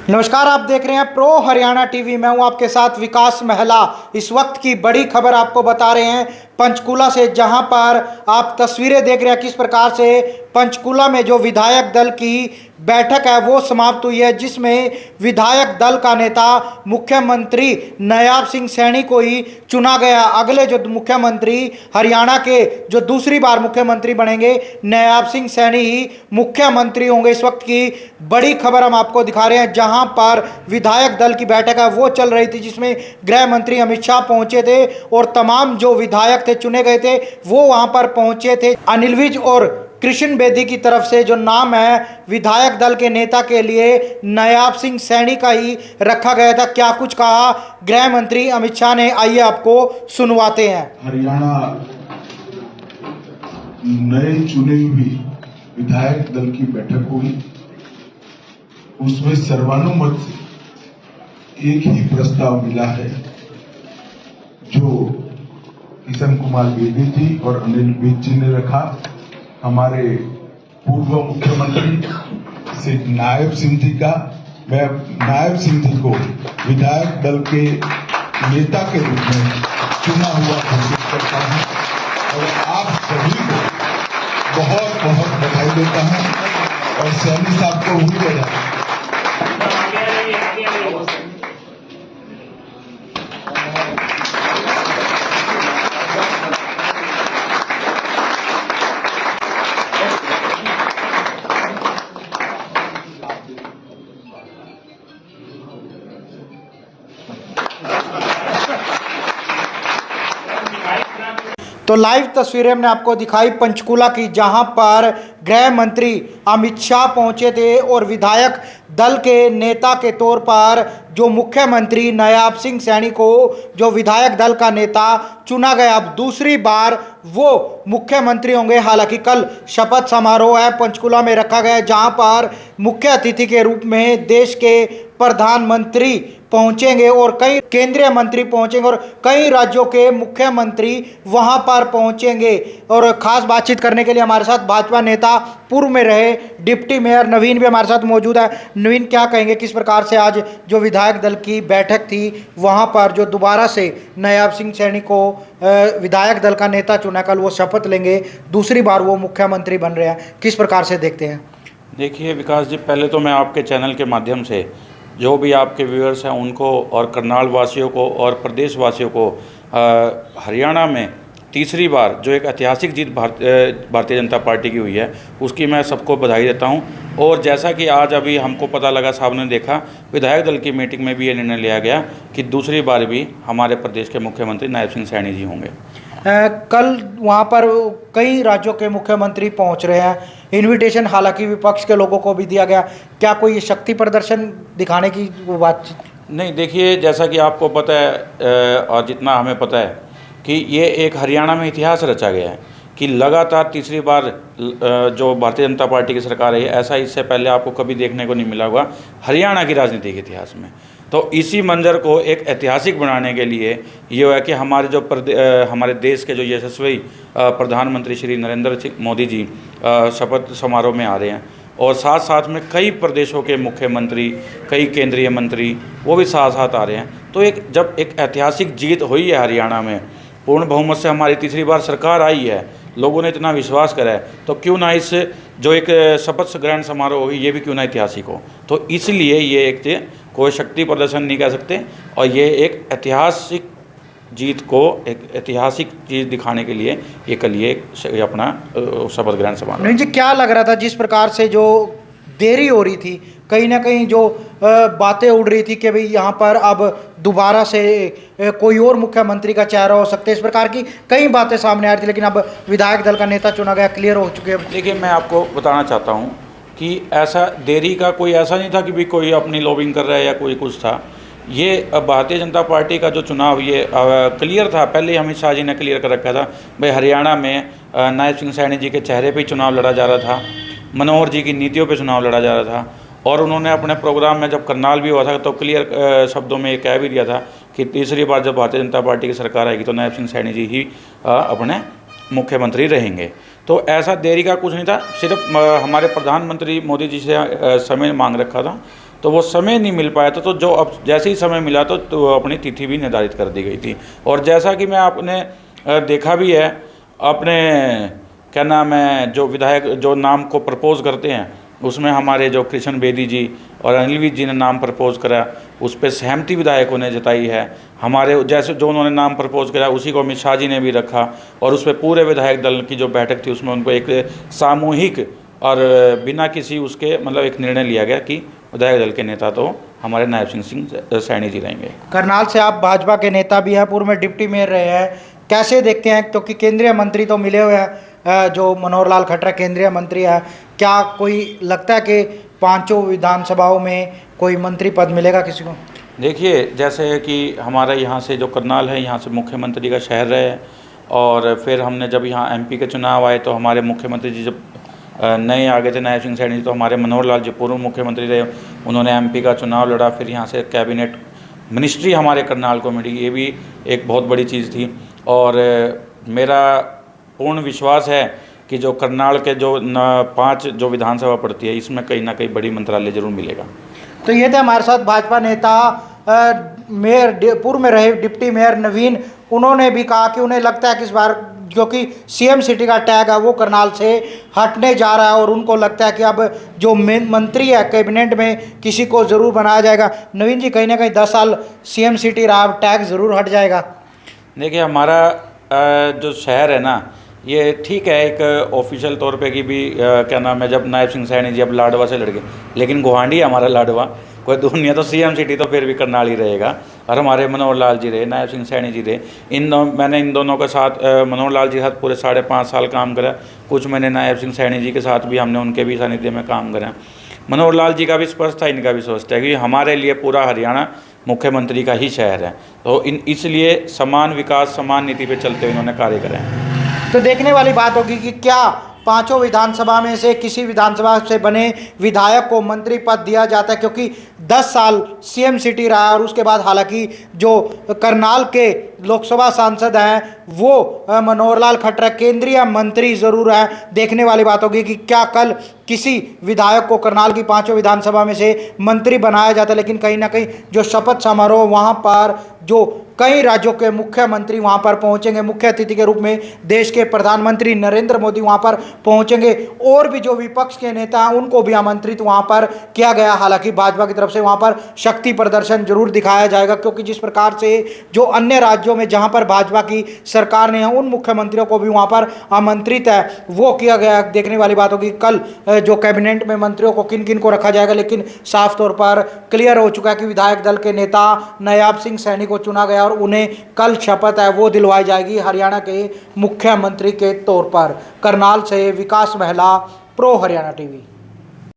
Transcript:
नमस्कार, आप देख रहे हैं प्रो हरियाणा टीवी। मैं हूं आपके साथ विकास महला। इस वक्त की बड़ी खबर आपको बता रहे हैं पंचकूला से, जहां पर आप तस्वीरें देख रहे हैं किस प्रकार से पंचकूला में जो विधायक दल की बैठक है वो समाप्त हुई है, जिसमें विधायक दल का नेता मुख्यमंत्री नायब सिंह सैनी को ही चुना गया। अगले जो मुख्यमंत्री हरियाणा के जो दूसरी बार मुख्यमंत्री बनेंगे, नायब सिंह सैनी ही मुख्यमंत्री होंगे। इस वक्त की बड़ी खबर हम आपको दिखा रहे हैं, जहां पर विधायक दल की बैठक है वो चल रही थी, जिसमें गृह मंत्री अमित शाह पहुंचे थे और तमाम जो विधायक थे चुने गए थे वो वहां पर पहुंचे थे। अनिल विज और कृष्ण बेदी की तरफ से जो नाम है विधायक दल के नेता के लिए नायब सिंह सैनी का ही रखा गया था। क्या कुछ कहा गृह मंत्री अमित शाह ने, आइए आपको सुनवाते हैं। हरियाणा नए चुने हुए विधायक दल की बैठक हुई, उसमें सर्वानुमत से एक ही प्रस्ताव मिला है जो किशन कुमार बेदी जी और अनिल विज जी ने रखा। हमारे पूर्व मुख्यमंत्री श्री नायब सिंह जी का, मैं नायब सिंह जी को विधायक दल के नेता के रूप में चुना हुआ घोषित करता हूं और आप सभी को बहुत बहुत बधाई देता हूं और सैनी साहब को भी बधाई। तो लाइव तस्वीरें हमने आपको दिखाई पंचकूला की, जहां पर गृह मंत्री अमित शाह पहुंचे थे और विधायक दल के नेता के तौर पर जो मुख्यमंत्री नायब सिंह सैनी को जो विधायक दल का नेता चुना गया, अब दूसरी बार वो मुख्यमंत्री होंगे। हालांकि कल शपथ समारोह है पंचकूला में रखा गया, जहां पर मुख्य अतिथि के रूप में देश के प्रधानमंत्री पहुंचेंगे और कई केंद्रीय मंत्री पहुंचेंगे और कई राज्यों के मुख्यमंत्री वहां पर पहुंचेंगे। और खास बातचीत करने के लिए हमारे साथ भाजपा नेता, पूर्व में रहे डिप्टी मेयर नवीन भी हमारे साथ मौजूद है। नवीन, क्या कहेंगे, किस प्रकार से आज जो विधायक दल की बैठक थी वहां पर जो दोबारा से नायब सिंह सैनी को विधायक दल का नेता चुना, कल वो शपथ लेंगे, दूसरी बार वो मुख्यमंत्री बन रहे हैं, किस प्रकार से देखते हैं? देखिए विकास जी, पहले तो मैं आपके चैनल के माध्यम से जो भी आपके व्यूअर्स हैं उनको और करनाल वासियों को और प्रदेशवासियों को हरियाणा में तीसरी बार जो एक ऐतिहासिक जीत भारतीय जनता पार्टी की हुई है उसकी मैं सबको बधाई देता हूं। और जैसा कि आज अभी हमको पता लगा, साहब ने देखा, विधायक दल की मीटिंग में भी ये निर्णय लिया गया कि दूसरी बार भी हमारे प्रदेश के मुख्यमंत्री नायब सिंह सैनी जी होंगे। कल वहाँ पर कई राज्यों के मुख्यमंत्री पहुँच रहे हैं, इनविटेशन हालांकि विपक्ष के लोगों को भी दिया गया। क्या कोई शक्ति प्रदर्शन दिखाने की वो बात? नहीं, देखिए जैसा कि आपको पता है और जितना हमें पता है कि ये एक हरियाणा में इतिहास रचा गया है कि लगातार तीसरी बार जो भारतीय जनता पार्टी की सरकार है, ऐसा इससे पहले आपको कभी देखने को नहीं मिला होगा हरियाणा की राजनीति के इतिहास में। तो इसी मंजर को एक ऐतिहासिक बनाने के लिए ये है कि हमारे जो हमारे देश के जो यशस्वी प्रधानमंत्री श्री नरेंद्र मोदी जी शपथ समारोह में आ रहे हैं और साथ साथ में कई प्रदेशों के मुख्यमंत्री, कई केंद्रीय मंत्री वो भी साथ साथ आ रहे हैं। तो जब एक ऐतिहासिक जीत हुई है हरियाणा में, पूर्ण बहुमत से हमारी तीसरी बार सरकार आई है, लोगों ने इतना विश्वास करा है, तो क्यों ना इस जो एक शपथ ग्रहण समारोह हो ये भी क्यों ना ऐतिहासिक हो। तो इसलिए ये एक कोई शक्ति प्रदर्शन नहीं कह सकते और ये एक ऐतिहासिक जीत को, एक ऐतिहासिक चीज़ दिखाने के लिए ये कल ये अपना शपथ ग्रहण समारोह। नहीं जी, क्या लग रहा था जिस प्रकार से जो देरी हो रही थी, कहीं ना कहीं जो बातें उड़ रही थी कि भाई यहाँ पर अब दोबारा से कोई और मुख्यमंत्री का चेहरा हो सकता है, इस प्रकार की कई बातें सामने आ रही थी, लेकिन अब विधायक दल का नेता चुना गया, क्लियर हो चुके हैं। देखिए, मैं आपको बताना चाहता हूँ कि ऐसा देरी का कोई ऐसा नहीं था कि भी कोई अपनी लॉबिंग कर रहा है या कोई कुछ था। ये भारतीय जनता पार्टी का जो चुनाव ये क्लियर था, पहले ही अमित शाह जी ने क्लियर कर रखा था भाई हरियाणा में नायब सिंह सैनी जी के चेहरे पे चुनाव लड़ा जा रहा था, मनोहर जी की नीतियों पे चुनाव लड़ा जा रहा था। और उन्होंने अपने प्रोग्राम में जब करनाल भी हुआ था तो क्लियर शब्दों में कह भी दिया था कि तीसरी बार जब भारतीय जनता पार्टी की सरकार आएगी तो नायब सिंह सैनी जी ही अपने मुख्यमंत्री रहेंगे। तो ऐसा देरी का कुछ नहीं था, सिर्फ हमारे प्रधानमंत्री मोदी जी से समय मांग रखा था तो वो समय नहीं मिल पाया था। तो जो अब जैसे ही समय मिला तो अपनी तिथि भी निर्धारित कर दी गई थी। और जैसा कि मैं आपने देखा भी है, अपने क्या नाम है जो विधायक जो नाम को प्रपोज करते हैं उसमें हमारे जो कृष्ण बेदी जी और अनिल विज जी ने नाम प्रपोज करा, उस पर सहमति विधायकों ने जताई है। हमारे जैसे जो उन्होंने नाम प्रपोज करा उसी को अमित शाह जी ने भी रखा, और उस पर पूरे विधायक दल की जो बैठक थी उसमें उनको एक सामूहिक और बिना किसी उसके मतलब एक निर्णय लिया गया कि विधायक दल के नेता तो हमारे नायब सिंह सैनी जी रहेंगे। करनाल से आप भाजपा के नेता भी हैं, पूर्व में डिप्टी मेयर रहे हैं, कैसे देखते हैं क्योंकि केंद्रीय मंत्री तो मिले हुए हैं, जो मनोहर लाल खट्टर केंद्रीय मंत्री है, क्या कोई लगता है कि पांचों विधानसभाओं में कोई मंत्री पद मिलेगा किसी को? देखिए, जैसे कि हमारा यहाँ से जो करनाल है यहाँ से मुख्यमंत्री का शहर रहे, और फिर हमने जब यहाँ एमपी के चुनाव आए तो हमारे मुख्यमंत्री जी जब नए आ गए थे नायब सिंह सैनी जी, तो हमारे मनोहर लाल जी पूर्व मुख्यमंत्री रहे, उन्होंने एमपी का चुनाव लड़ा, फिर यहाँ से कैबिनेट मिनिस्ट्री हमारे करनाल को मिली, ये भी एक बहुत बड़ी चीज़ थी। और मेरा पूर्ण विश्वास है कि जो करनाल के जो 5 जो विधानसभा पड़ती है इसमें कहीं ना कहीं बड़ी मंत्रालय जरूर मिलेगा। तो ये थे हमारे साथ भाजपा नेता मेयर पूर्व में रहे डिप्टी मेयर नवीन, उन्होंने भी कहा कि उन्हें लगता है कि इस बार क्योंकि सीएम सिटी का टैग है वो करनाल से हटने जा रहा है, और उनको लगता है कि अब जो मंत्री है कैबिनेट में किसी को ज़रूर बनाया जाएगा। नवीन जी, कहीं ना कहीं 10 साल सीएम सिटी रहा, अब टैग ज़रूर हट जाएगा। देखिए, हमारा जो शहर है ना, ये ठीक है एक ऑफिशियल तौर पे कि भी क्या नाम है, जब नायब सिंह सैनी जी अब लाडवा से लड़ गए, लेकिन गुवाहाटी हमारा लाडवा, कोई दुनिया तो सीएम सिटी तो फिर भी करनाल ही रहेगा। और हमारे मनोहर लाल जी रहे, नायब सिंह सैनी जी रहे, मैंने इन दोनों के साथ मनोहर लाल जी के साथ पूरे 5.5 साल काम करा, कुछ मैंने नायब सिंह सैनी जी के साथ भी हमने उनके भी सानिध्य में काम करा। मनोहर लाल जी का भी स्पष्ट था, इनका भी स्पष्ट है, क्योंकि हमारे लिए पूरा हरियाणा मुख्यमंत्री का ही शहर है, तो इसलिए समान विकास समान नीति पे चलते हुए इन्होंने कार्य करे हैं। तो देखने वाली बात होगी कि क्या पांचों विधानसभा में से किसी विधानसभा से बने विधायक को मंत्री पद दिया जाता है, क्योंकि 10 साल सीएम सिटी रहा, और उसके बाद हालांकि जो करनाल के लोकसभा सांसद हैं वो मनोहर लाल खट्टर केंद्रीय मंत्री ज़रूर हैं। देखने वाली बात होगी कि क्या कल किसी विधायक को करनाल की पांचों विधानसभा में से मंत्री बनाया जाता है, लेकिन कहीं ना कहीं जो शपथ समारोह वहाँ पर जो कई राज्यों के मुख्यमंत्री वहाँ पर पहुँचेंगे, मुख्य अतिथि के रूप में देश के प्रधानमंत्री नरेंद्र मोदी वहाँ पर पहुँचेंगे, और भी जो विपक्ष के नेता हैं उनको भी आमंत्रित वहाँ पर किया गया। हालांकि भाजपा की तरफ से वहाँ पर शक्ति प्रदर्शन जरूर दिखाया जाएगा, क्योंकि जिस प्रकार से जो अन्य राज्यों में जहाँ पर भाजपा की सरकार ने उन मुख्यमंत्रियों को भी वहाँ पर आमंत्रित है वो किया गया। देखने वाली बात होगी कल जो कैबिनेट में मंत्रियों को किन किन को रखा जाएगा, लेकिन साफ तौर पर क्लियर हो चुका है कि विधायक दल के नेता नायब सिंह सैनी को चुना गया, और उन्हें कल शपथ है वो दिलवाई जाएगी हरियाणा के मुख्यमंत्री के तौर पर। करनाल से विकास महला, प्रो हरियाणा टीवी।